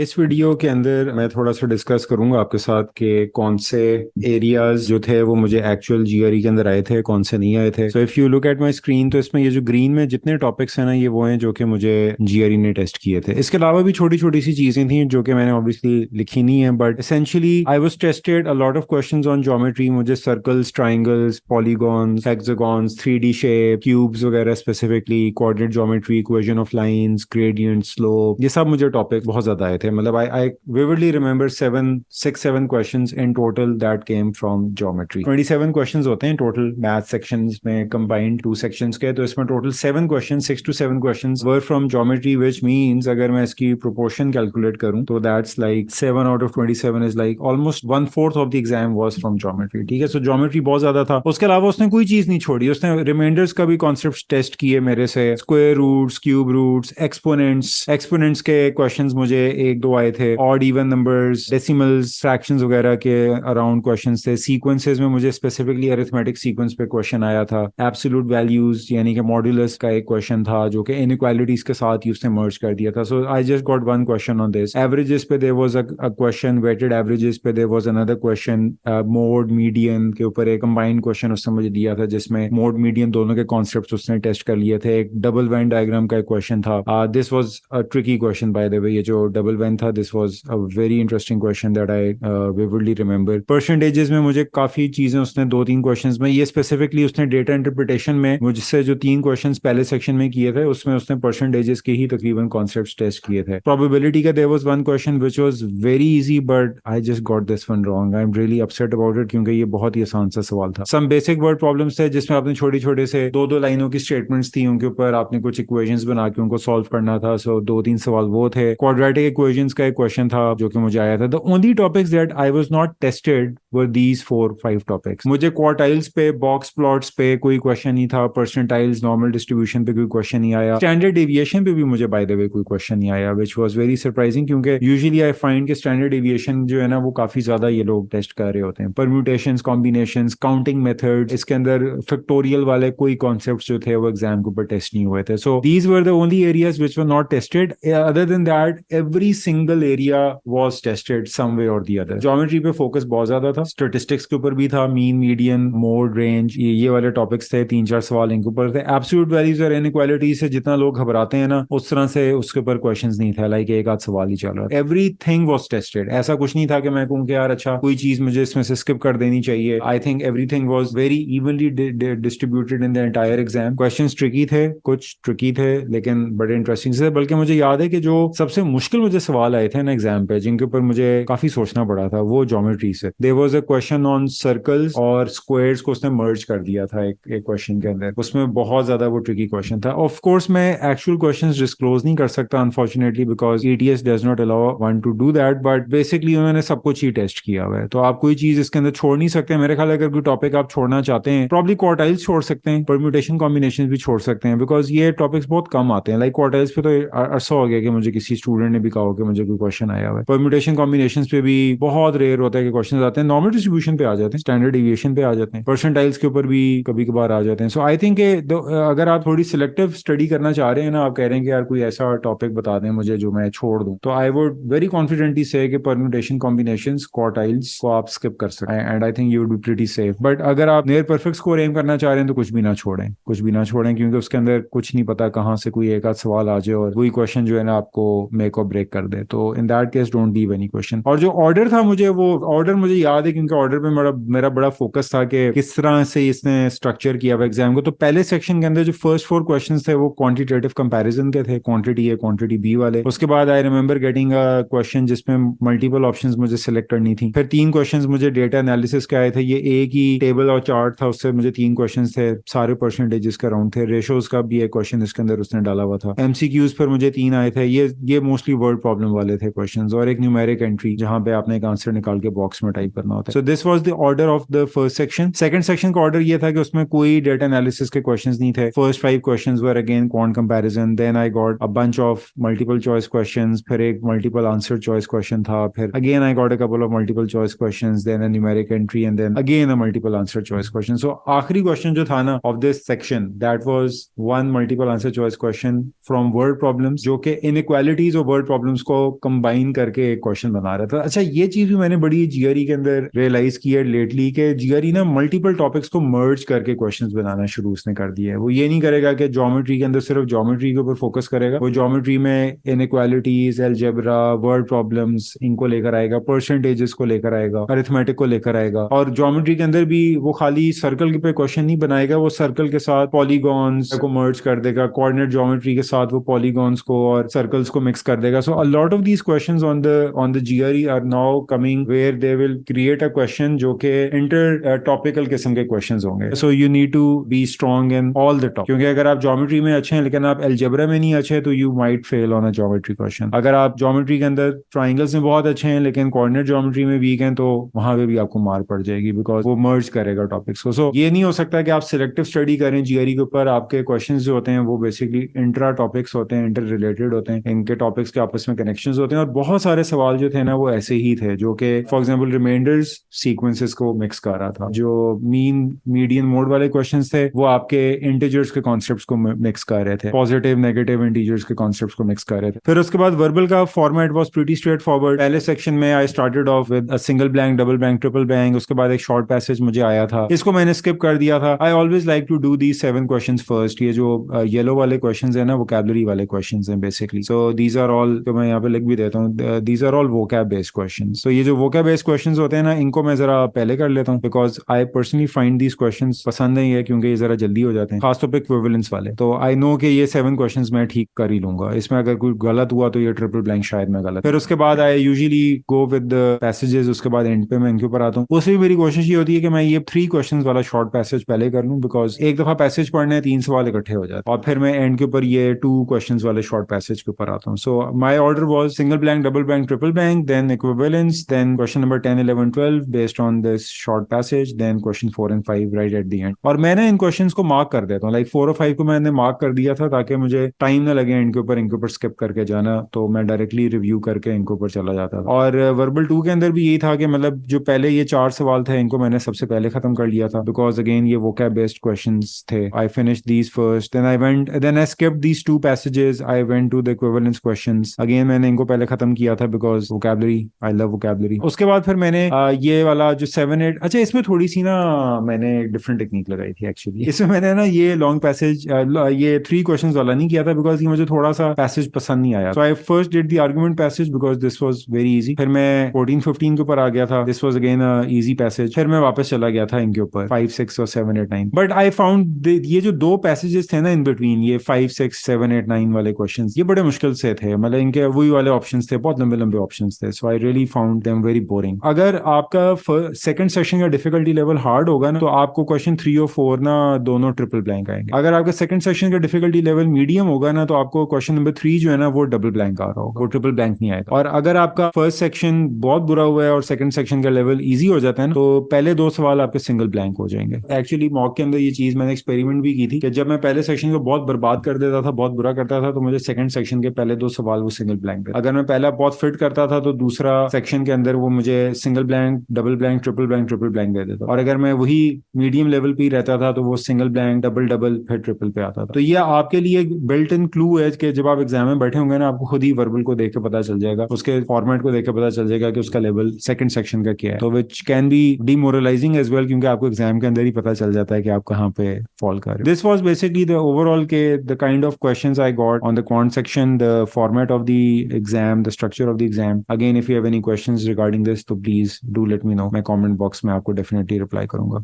इस वीडियो के अंदर मैं थोड़ा सा डिस्कस करूंगा आपके साथ कि कौन से एरियाज जो थे वो मुझे एक्चुअल जीआरई के अंदर आए थे, कौन से नहीं आए थे। So if you look at my screen, तो इसमें ये जो ग्रीन में जितने टॉपिक्स हैं ना, ये वो हैं जो कि मुझे जीआरई ने टेस्ट किए थे। इसके अलावा भी छोटी छोटी सी चीज़ें थी जो कि मैंने ऑब्वियसली लिखी नहीं है, but essentially I was tested a lot of questions on geometry. मुझे circles, triangles, polygons, hexagons, 3D shape, cubes वगैरह, specifically coordinate geometry, equation of lines, gradient, slope, ये सब मुझे टॉपिक बहुत ज्यादा आए थे। मतलब I vividly remember 7 questions in total that came from geometry. 27 questions होते हैं total math sections में, combined 2 sections के। तो इसमें total 7 questions, 6 to 7 questions were from geometry, which means अगर मैं इसकी proportion calculate करूं तो that's like 7 out of 27 is like almost 1/4 of the exam was from geometry। ठीक है, so geometry बहुत ज्यादा था। उसके अलावा उसने कोई चीज नहीं छोड़ी, उसने रिमाइंडर्स का भी कॉन्सेप्ट टेस्ट किए मेरे से, square roots, cube roots, exponents के क्वेश्चंस मुझे एक दो आए थे, odd even numbers, decimals, fractions वगैरह के अराउंड क्वेश्चंस थे। सीक्वेंसेस में मुझे स्पेसिफिकली अरिथमेटिक सीक्वेंस पे क्वेश्चन आया था। एब्सोल्यूट वैल्यूज यानी कि मॉड्यूलस का एक क्वेश्चन था जो कि इनइक्वालिटीज के साथ ही उसने मर्ज कर दिया था। So I just got one question on this. Averages पे there was a question, weighted averages पे there was another question, mode median के ऊपर एक कंबाइंड क्वेश्चन उसने मुझे दिया था जिसमें मोड मीडियन दोनों के कॉन्सेप्ट्स उसने टेस्ट कर लिए थे। एक डबल वेन डायग्राम का एक क्वेश्चन था। This was a tricky question by the way. ये जो डबल वेन था, this was a very interesting question that I vividly remember. Percentages में मुझे काफी चीजें उसने 2-3 क्वेश्चंस में, ये स्पेसिफिकली उसने डेटा इंटरप्रिटेशन में मुझसे जो 3 क्वेश्चंस पहले सेक्शन में किए थे उसमें उसने परसेंटेजेस के ही तकरीबन कॉन्सेप्ट्स टेस्ट किए थे। प्रोबेबिलिटी का there was one question which was very easy, but I just got this one wrong. I am really upset about it क्योंकि ये बहुत ही आसान सा सवाल था। सम बेसिक वर्ड प्रॉब्लम्स थे जिसमें आपने छोटे छोटे से 2-2 लाइनों की स्टेटमेंट्स थी, उनके ऊपर आपने कुछ इक्वेशंस बना के उनको सॉल्व करना था। सो 2-3 सवाल वो थे। क्वाड्रेटिक इक्वेशंस का एक क्वेश्चन था जो कि मुझे आया था। The only topics that I was not tested were these 4-5 topics. मुझे क्वार्टाइल्स पे, बॉक्स प्लॉट्स पे कोई क्वेश्चन नहीं था। परसेंटाइल्स, नॉर्मल डिस्ट्रीब्यूशन पे कोई क्वेश्चन नहीं आया। स्टैंडर्ड डेविएशन पे भी मुझे बाय द वे कोई क्वेश्चन नहीं आया, विच वाज वेरी सरप्राइजिंग क्योंकि यूजुअली आई फाइंड कि स्टैंडर्ड डेविएशन जो है ना वो काफी ज्यादा ये लोग टेस्ट कर रहे होते हैं। परम्यूटेशंस, कॉम्बिनेशंस, काउंटिंग मेथड्स, इसके अंदर फैक्टोरियल वाले कोई कॉन्सेप्ट्स जो थे वो एग्जाम के ऊपर टेस्ट नहीं हुए थे। So these were the only areas which were not tested. Other than that every single area was tested some way और दी अदर। ज्योमेट्री पे फोकस बहुत ज्यादा था, स्टैटिस्टिक्स के ऊपर भी था, मीन, मीडियन, मोड, रेंज, ये वाले टॉपिक्स थे। 3-4 सवाल इनके ऊपर थे। एब्सोल्यूट वैल्यूज और इनइक्वालिटी से जितना लोग घबराते हैं ना, उस तरह से उसके ऊपर क्वेश्चंस नहीं था। लाइक एक आध सवाल ही चल रहा था। Everything was tested. ऐसा कुछ नहीं था कि मैं कहूँ कि यार अच्छा कोई चीज मुझे इसमें से स्किप कर देनी चाहिए। I think everything was very evenly distributed in the entire exam. Questions tricky थे, कुछ ट्रिकी थे लेकिन बड़े इंटरेस्टिंग थे। बल्कि मुझे याद है कि जो सबसे मुश्किल मुझे सवाल आए थे ना एग्जाम पे, जिनके ऊपर मुझे काफी सोचना पड़ा था, वो ज्योमेट्री से। There was a question on circles और स्क्वायर्स को उसने मर्ज कर दिया था एक क्वेश्चन के अंदर। उसमें बहुत ज्यादा वो ट्रिकी क्वेश्चन था। ऑफ कोर्स मैं एक्चुअल क्वेश्चंस डिस्क्लोज नहीं कर सकता unfortunately, because ETS does not allow one two do that, but basically उन्होंने सब कुछ ही टेस्ट किया हुआ है। तो आप कोई चीज इसके अंदर छोड़ नहीं सकते। मेरे ख्याल अगर कोई टॉपिक आप छोड़ना चाहते हैं, प्रॉब्ली क्वार्टाइल्स छोड़ सकते हैं, परम्यूटेशन कॉम्बिनेशन भी छोड़ सकते हैं, बिकॉज ये टॉपिक्स बहुत कम आते हैं। लाइक क्वार्टाइल्स पे तो अरसा हो गया कि मुझे किसी स्टूडेंट ने भी कहा हो कि मुझे कोई क्वेश्चन आया हुआ है। परम्यूटेशन कॉम्बिनेशन पे भी बहुत रेयर होता है कि क्वेश्चन आते हैं। नॉर्मल डिस्ट्रीब्यूशन पे आ जाते हैं, स्टैंडर्ड डेविएशन पे आ जाते हैं, परसेंटाइल्स के ऊपर भी कभी कभार आ जाते हैं। सो आई थिंक अगर आप थोड़ी सिलेक्टिव स्टडी करना चाह रहे हैं ना, आप कह रहे हैं कि यार कोई ऐसा टॉपिक बता दें मुझे जो मैं छोड़ दूं, तो आई वुड वेरी कॉन्फिडेंटली से कि परम्यूटेशन कॉम्बिनेशंस, क्वार्टाइल्स को आप स्किप कर सकते हैं and I think you would be pretty safe. But अगर आप नियर परफेक्ट स्कोर एम करना चाह रहे हैं तो कुछ भी ना छोड़ें, कुछ भी ना छोड़ें, क्योंकि उसके अंदर कुछ नहीं पता कहाँ से कोई एक आध सवाल आ जाए और वही क्वेश्चन जो है ना आपको मेक और ब्रेक कर दे। तो in that case don't leave any question. और जो ऑर्डर था, मुझे वो ऑर्डर मुझे याद है क्योंकि ऑर्डर पे मेरा बड़ा फोकस था कि किस तरह से इसने स्ट्रक्चर किया हुआ एग्जाम को। तो पहले सेक्शन के अंदर जो फर्स्ट 4 क्वेश्चंस थे वो क्वांटिटेटिव कंपैरिजन के थे, क्वांटिटी ए क्वांटिटी बी वाले। उसके बाद I remember getting a question जिसमें मल्टीपल ऑप्शंस मुझे सिलेक्ट करनी थी। फिर 3 क्वेश्चंस मुझे डेटा एनालिसिस के आए थे। ये एक ही टेबल और चार्ट था, उससे मुझे 3 क्वेश्चंस थे, सारे परसेंटेजेस का राउंड थे। रेशोज का भी एक क्वेश्चन इसके अंदर उसने डाला हुआ था। MCQs पर मुझे 3 आए थे। ये मोस्टली वर्ड प्रॉब्लम वाले थे क्वेश्चंस, और एक न्यूमेरिक एंट्री जहां पे आपने एक आंसर निकाल के बॉक्स में टाइप करना होता है. So this was the order of the first section. Second section का order ये था कि उसमें कोई data analysis के questions नहीं थे. First 5 questions were again quant comparison. Then I got a bunch of multiple choice questions. फिर एक multiple answer choice question था. फिर again I got a couple of multiple choice questions. Then a numeric entry and then again a multiple answer choice question. So आखिरी question जो था ना of this section, that was one multiple answer choice question from word problems जो कि inequalities और word problems को combine करके एक question बना रहा था. अच्छा, ये चीज भी मैंने बड़ी GRE के अंदर रियलाइज की है लेटली कि GRE ना मल्टीपल टॉपिक्स को मर्ज करके क्वेश्चंस बनाना शुरू उसने कर दिया है. वो ये नहीं करेगा कि ज्योमेट्री के अंदर सिर्फ ज्योमेट्री के ऊपर फोकस करेगा. वो ज्योमेट्री में इनइक्वालिटीज, अलजेब्रा, वर्ड प्रॉब्लम्स इनको लेकर आएगा, परसेंटेजेस को लेकर आएगा, अरिथमेटिक को लेकर आएगा. और ज्योमेट्री के अंदर भी वो खाली सर्कल पे क्वेश्चन नहीं बनाएगा, वो सर्कल के साथ पॉलीगॉन्स को मर्ज कर देगा, कोऑर्डिनेट ज्योमेट्री के साथ वो पॉलीगॉन्स को और सर्कल्स को मिक्स कर देगा. So a lot of these questions on the GRE are now coming where they will create a question जो कि इंटर टॉपिकल किस्म के क्वेश्चंस होंगे. So you need to be strong in all the top, क्योंकि अगर आप geometry में अच्छे हैं लेकिन आप अलजेब्रा में नहीं अच्छे तो you might fell on a geometry question. अगर आप ज्योमेट्री के अंदर ट्राइंगल्स में बहुत अच्छे हैं लेकिन कोऑर्डिनेट ज्योमेट्री में वीक हैं तो वहां पे भी आपको मार पड़ जाएगी, बिकॉज वो मर्ज करेगा टॉपिक्स को. सो ये नहीं हो सकता कि आप सिलेक्टिव स्टडी करें GRE के ऊपर. आपके क्वेश्चन जो होते हैं वो बेसिकली इंट्रा टॉपिक्स होते हैं, इंटर रिलेटेड होते हैं, इनके टॉपिक्स के आपस में कनेक्शंस होते हैं. और बहुत सारे सवाल जो थे ना वो ऐसे ही थे जो कि फॉर एग्जांपल रिमाइंडर्स सीक्वेंसेस को मिक्स कर रहा था. जो मीन मीडियन मोड वाले क्वेश्चंस थे वो आपके इंटीजर्स के कॉन्सेप्ट्स को मिक्स कर रहे थे, पॉजिटिव नेगेटिव इंटीजर्स के कॉन्सेप्ट्स को मिक्स कर रहे थे. फिर उसके बाद वर्बल का format was pretty straight forward. पहले सेक्शन में I started off with a single blank, double blank, triple blank. उसके बाद एक शॉर्ट पैसेज मुझे आया था, इसको मैंने स्किप कर दिया था. I always like to do these 7 questions first. ये जो येलो वाले क्वेश्चंस है ना वोकैबुलरी वाले क्वेश्चंस हैं basically. So these are all, तो मैं यहाँ पे लिख भी देता हूँ, these are all vocab based questions. तो ये जो वोकैब बेस्ड क्वेश्चंस होते हैं ना इनको मैं जरा पहले कर लेता हूँ, because I personally find these questions पसंद नहीं है क्योंकि ये जरा जल्दी हो जाते हैं, खासतौर पे इक्विवेलेंस वाले. तो आई नो कि ये 7 क्वेश्चंस मैं ठीक कर ही लूंगा. इसमें अगर कोई गलत हुआ तो ये ट्रिपल ब्लैंक शायद मैं गलत. फिर उसके बाद I usually go with the passages. उसके बाद एंड पे मैं इनके ऊपर आता हूँ. उसमें मेरी कोशिश ये होती है कि मैं ये 3 क्वेश्चंस वाला शॉर्ट पैसेज पहले कर लूँ, बिकॉज एक दफा पैसेज पढ़ने 3 सवाल इकट्ठे हो जाते हैं. और फिर मैं एंड के ऊपर ये 2 क्वेश्चंस वाले शॉर्ट पैसेज के ऊपर आता हूँ. So my order was single blank, double blank, triple blank, then equivalence, then question number 10, 11, 12 based on this short passage, then question 4 and 5 right at the end. और मैंने इन क्वेश्चंस को mark कर देता हूँ, लाइक 4 और 5 को मैंने मार्क कर दिया था ताकि मुझे टाइम ना लगे इनके ऊपर स्किप करके जाना. तो मैं डायरेक्टली रिव्यू करके इनके ऊपर चला जाता था. और वर्बल 2 के अंदर भी यही था कि मतलब जो पहले ये 4 सवाल थे इनको मैंने सबसे पहले खत्म कर लिया था, बिकॉज अगेन ये वोकैब बेस्ड क्वेश्चंस थे. I finished these first, then I skipped these 2 passages, I went to the equivalence questions. Again मैंने इनको पहले खत्म किया था because vocabulary, I love vocabulary. उसके बाद फिर मैंने ये वाला जो 7, 8, अच्छा इसमें थोड़ी सी ना मैंने डिफरेंट टेक्निक लगाई थी एक्चुअली. इसमें मैंने ना ये लॉन्ग पैसेज, ये 3 क्वेश्चंस वाला नहीं किया था बिकॉज ये मुझे थोड़ा सा पैसेज पसंद नहीं आया. So I first did the argument passage because this was very easy. फिर मैं 14, 15 के ऊपर आ गया था, this was again a easy passage. फिर मैं वापस चला गया था इनके ऊपर 5, 6 और 7, 8, 9. बट आई फाउंड ये जो 2 पैसेजेस थे ना इन बिटवीन, ये 5, 6, 7, 8, 9 वाले क्वेश्चंस, ये बड़े मुश्किल से थे. मतलब इनके वही वाले ऑप्शंस थे, बहुत लंबे लंबे ऑप्शंस थे. So I really found them very boring. अगर आपका सेकंड सेक्शन का डिफिकल्टी लेवल हार्ड होगा ना तो आपको क्वेश्चन 3 और 4 ना दोनों ट्रिपल ब्लैंक आएंगे. अगर आपका सेकंड सेक्शन का डिफिकल्टी लेवल मीडियम होगा ना तो आपको क्वेश्चन नंबर 3 जो है ना वो डबल ब्लैंक आ रहा होगा, वो ट्रिपल ब्लैंक नहीं आएगा. और अगर आपका फर्स्ट सेक्शन बहुत बुरा हुआ है और सेकंड सेक्शन का लेवल इजी हो जाता है ना तो पहले 2 सवाल आपके सिंगल ब्लैंक हो जाएंगे. एक्चुअली मॉक के अंदर ये चीज मैंने एक्सपेरिमेंट भी की थी कि जब मैं पहले सेक्शन को बहुत बर्बाद कर देता था, बहुत बुरा करता था, तो मुझे सेकंड सेक्शन के पहले 2 सवाल वो सिंगल ब्लैंक थे. अगर मैं पहला बहुत फिट करता था तो दूसरा सेक्शन के अंदर वो मुझे single blank, double blank, triple blank दे देता. और अगर मैं वही मीडियम लेवल पे ही रहता था तो वो सिंगल ब्लैंक, डबल फिर ट्रिपल पे आता था. तो ये आपके लिए एक बिल्ट इन क्लू है कि जब आप एग्जाम में बैठे होंगे ना आपको खुद ही वर्बल को देख के पता चल जाएगा, उसके फॉर्मेट को देख के पता चल जाएगा कि उसका लेवल सेकंड सेक्शन का क्या है. तो which can be demoralising as well, क्योंकि आपको एग्जाम के अंदर ही पता चल जाता है कि आप कहाँ पे फॉल कर रहे हो. This was basically the overall के the kind of questions I got on the quant section, the format of the exam, the structure of the exam. Again if you have any questions regarding this तो please do let me know. मैं comment box में आपको definitely reply करूंगा.